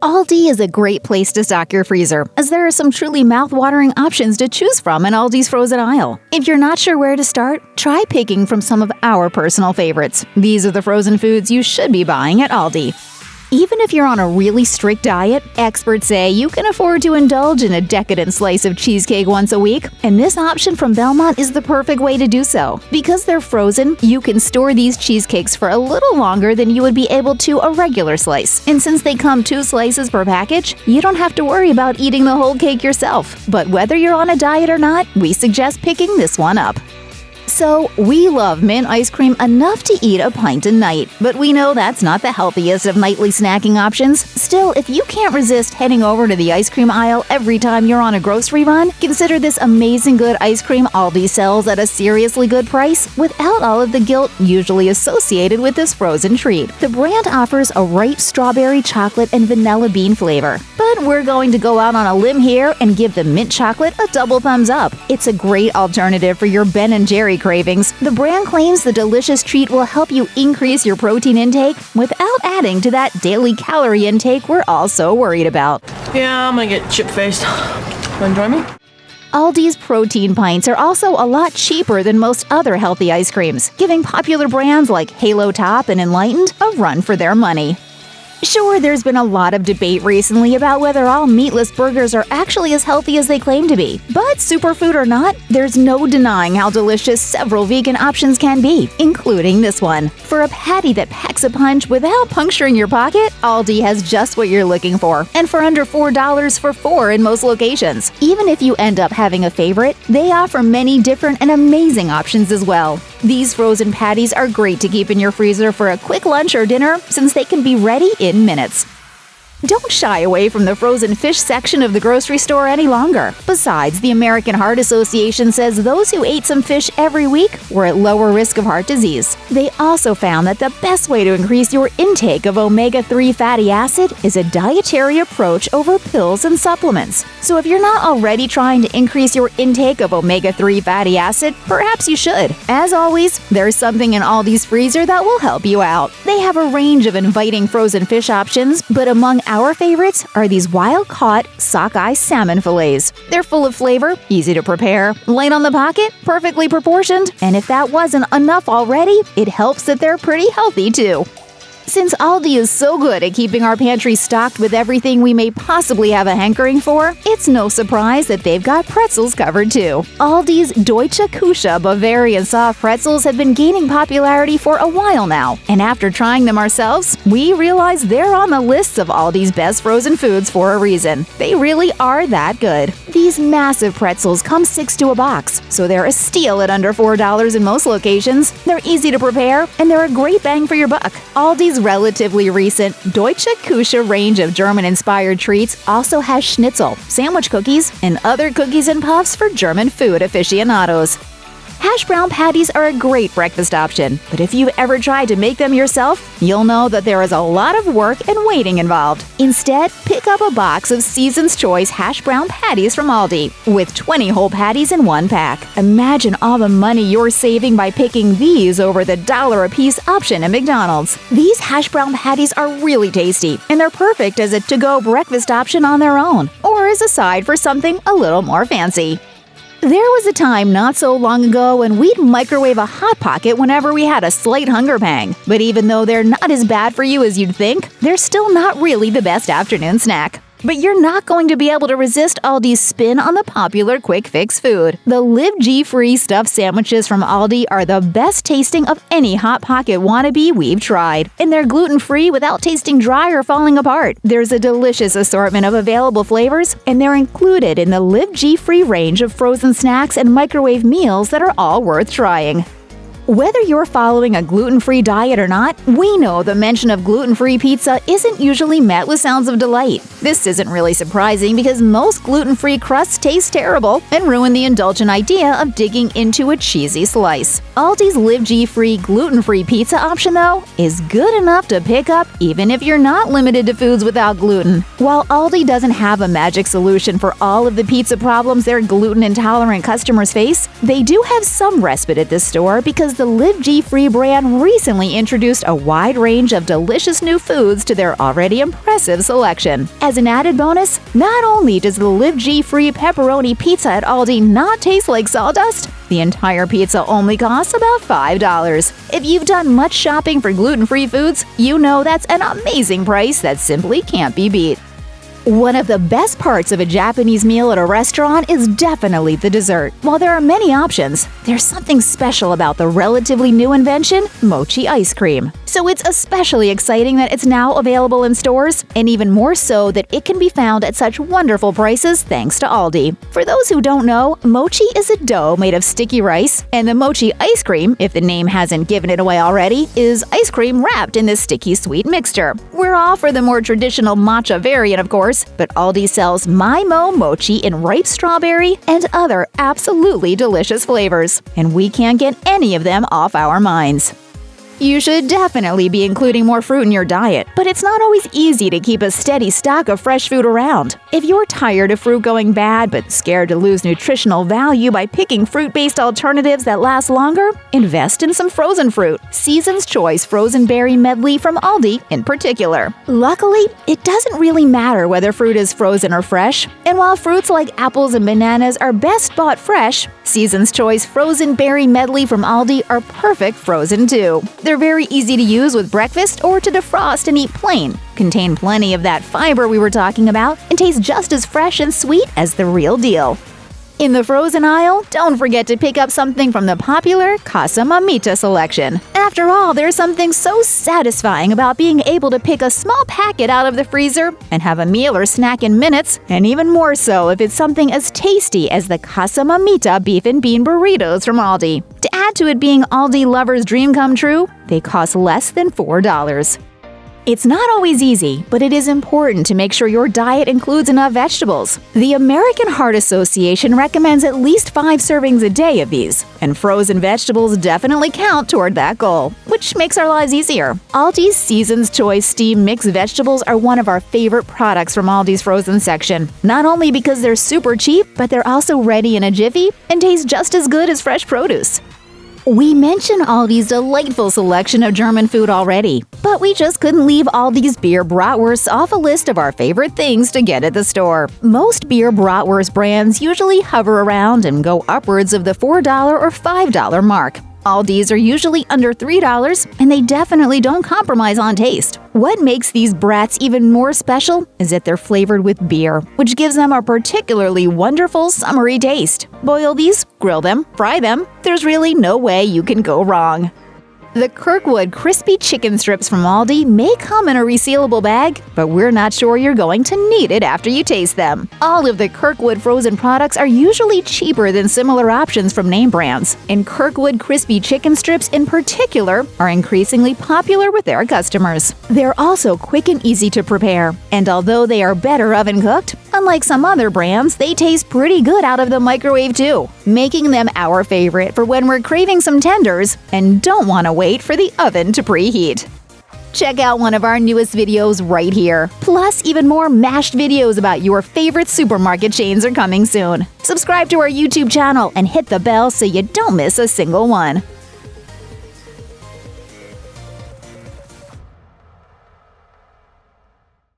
Aldi is a great place to stock your freezer, as there are some truly mouth-watering options to choose from in Aldi's frozen aisle. If you're not sure where to start, try picking from some of our personal favorites. These are the frozen foods you should be buying at Aldi. Even if you're on a really strict diet, experts say you can afford to indulge in a decadent slice of cheesecake once a week, and this option from Belmont is the perfect way to do so. Because they're frozen, you can store these cheesecakes for a little longer than you would be able to a regular slice. And since they come 2 slices per package, you don't have to worry about eating the whole cake yourself. But whether you're on a diet or not, we suggest picking this one up. So, we love mint ice cream enough to eat a pint a night, but we know that's not the healthiest of nightly snacking options. Still, if you can't resist heading over to the ice cream aisle every time you're on a grocery run, consider this amazing good ice cream Aldi sells at a seriously good price without all of the guilt usually associated with this frozen treat. The brand offers a ripe strawberry, chocolate, and vanilla bean flavor. But we're going to go out on a limb here and give the mint chocolate a double thumbs up. It's a great alternative for your Ben & Jerry cravings. The brand claims the delicious treat will help you increase your protein intake without adding to that daily calorie intake we're all so worried about. Yeah, I'm gonna get chip-faced. Wanna join me? Aldi's protein pints are also a lot cheaper than most other healthy ice creams, giving popular brands like Halo Top and Enlightened a run for their money. Sure, there's been a lot of debate recently about whether all meatless burgers are actually as healthy as they claim to be. But superfood or not, there's no denying how delicious several vegan options can be, including this one. For a patty that packs a punch without puncturing your pocket, Aldi has just what you're looking for, and for under $4 for 4 in most locations. Even if you end up having a favorite, they offer many different and amazing options as well. These frozen patties are great to keep in your freezer for a quick lunch or dinner, since they can be ready in minutes. Don't shy away from the frozen fish section of the grocery store any longer. Besides, the American Heart Association says those who ate some fish every week were at lower risk of heart disease. They also found that the best way to increase your intake of omega-3 fatty acid is a dietary approach over pills and supplements. So if you're not already trying to increase your intake of omega-3 fatty acid, perhaps you should. As always, there's something in Aldi's freezer that will help you out. They have a range of inviting frozen fish options, but among our favorites are these wild-caught sockeye salmon fillets. They're full of flavor, easy to prepare, light on the pocket, perfectly proportioned, and if that wasn't enough already, it helps that they're pretty healthy too. Since Aldi is so good at keeping our pantry stocked with everything we may possibly have a hankering for, it's no surprise that they've got pretzels covered too. Aldi's Deutsche Küche Bavarian soft pretzels have been gaining popularity for a while now, and after trying them ourselves, we realize they're on the lists of Aldi's best frozen foods for a reason. They really are that good. These massive pretzels come 6 to a box, so they're a steal at under $4 in most locations. They're easy to prepare, and they're a great bang for your buck. Aldi's relatively recent Deutsche Küche range of German-inspired treats also has schnitzel, sandwich cookies, and other cookies and puffs for German food aficionados. Hash brown patties are a great breakfast option, but if you've ever tried to make them yourself, you'll know that there is a lot of work and waiting involved. Instead, pick up a box of Season's Choice hash brown patties from Aldi, with 20 whole patties in one pack. Imagine all the money you're saving by picking these over the $1-a-piece option at McDonald's. These hash brown patties are really tasty, and they're perfect as a to-go breakfast option on their own, or as a side for something a little more fancy. There was a time not so long ago when we'd microwave a Hot Pocket whenever we had a slight hunger pang. But even though they're not as bad for you as you'd think, they're still not really the best afternoon snack. But you're not going to be able to resist Aldi's spin on the popular quick fix food. The LiveGfree stuffed sandwiches from Aldi are the best tasting of any Hot Pocket wannabe we've tried. And they're gluten-free without tasting dry or falling apart. There's a delicious assortment of available flavors, and they're included in the LiveGfree range of frozen snacks and microwave meals that are all worth trying. Whether you're following a gluten-free diet or not, we know the mention of gluten-free pizza isn't usually met with sounds of delight. This isn't really surprising because most gluten-free crusts taste terrible and ruin the indulgent idea of digging into a cheesy slice. Aldi's LiveGfree gluten-free pizza option, though, is good enough to pick up even if you're not limited to foods without gluten. While Aldi doesn't have a magic solution for all of the pizza problems their gluten-intolerant customers face, they do have some respite at this store because the LiveGfree brand recently introduced a wide range of delicious new foods to their already impressive selection. As an added bonus, not only does the LiveGfree pepperoni pizza at Aldi not taste like sawdust, the entire pizza only costs about $5. If you've done much shopping for gluten-free foods, you know that's an amazing price that simply can't be beat. One of the best parts of a Japanese meal at a restaurant is definitely the dessert. While there are many options, there's something special about the relatively new invention, Mochi Ice Cream. So it's especially exciting that it's now available in stores, and even more so that it can be found at such wonderful prices thanks to Aldi. For those who don't know, mochi is a dough made of sticky rice, and the Mochi Ice Cream, if the name hasn't given it away already, is ice cream wrapped in this sticky sweet mixture. We're all for the more traditional matcha variant, of course, but Aldi sells My Mo Mochi in ripe strawberry and other absolutely delicious flavors, and we can't get any of them off our minds. You should definitely be including more fruit in your diet, but it's not always easy to keep a steady stock of fresh food around. If you're tired of fruit going bad but scared to lose nutritional value by picking fruit-based alternatives that last longer, invest in some frozen fruit. Season's Choice Frozen Berry Medley from Aldi in particular. Luckily, it doesn't really matter whether fruit is frozen or fresh, and while fruits like apples and bananas are best bought fresh, Season's Choice Frozen Berry Medley from Aldi are perfect frozen too. They're very easy to use with breakfast or to defrost and eat plain, contain plenty of that fiber we were talking about, and taste just as fresh and sweet as the real deal. In the frozen aisle, don't forget to pick up something from the popular Casa Mamita selection. After all, there's something so satisfying about being able to pick a small packet out of the freezer and have a meal or snack in minutes, and even more so if it's something as tasty as the Casa Mamita beef and bean burritos from Aldi. To add to it being Aldi lovers' dream come true, they cost less than $4. It's not always easy, but it is important to make sure your diet includes enough vegetables. The American Heart Association recommends at least 5 servings a day of these, and frozen vegetables definitely count toward that goal, which makes our lives easier. Aldi's Season's Choice steamed mixed vegetables are one of our favorite products from Aldi's frozen section, not only because they're super cheap, but they're also ready in a jiffy and taste just as good as fresh produce. We mentioned Aldi's delightful selection of German food already, but we just couldn't leave Aldi's beer bratwursts off a list of our favorite things to get at the store. Most beer bratwurst brands usually hover around and go upwards of the $4 or $5 mark. Aldi's are usually under $3, and they definitely don't compromise on taste. What makes these brats even more special is that they're flavored with beer, which gives them a particularly wonderful summery taste. Boil these, grill them, fry them, there's really no way you can go wrong. The Kirkwood crispy chicken strips from Aldi may come in a resealable bag, but we're not sure you're going to need it after you taste them. All of the Kirkwood frozen products are usually cheaper than similar options from name brands, and Kirkwood crispy chicken strips in particular are increasingly popular with their customers. They're also quick and easy to prepare, and although they are better oven cooked, unlike some other brands, they taste pretty good out of the microwave too, making them our favorite for when we're craving some tenders and don't want to wait for the oven to preheat. Check out one of our newest videos right here. Plus, even more mashed videos about your favorite supermarket chains are coming soon. Subscribe to our YouTube channel and hit the bell so you don't miss a single one.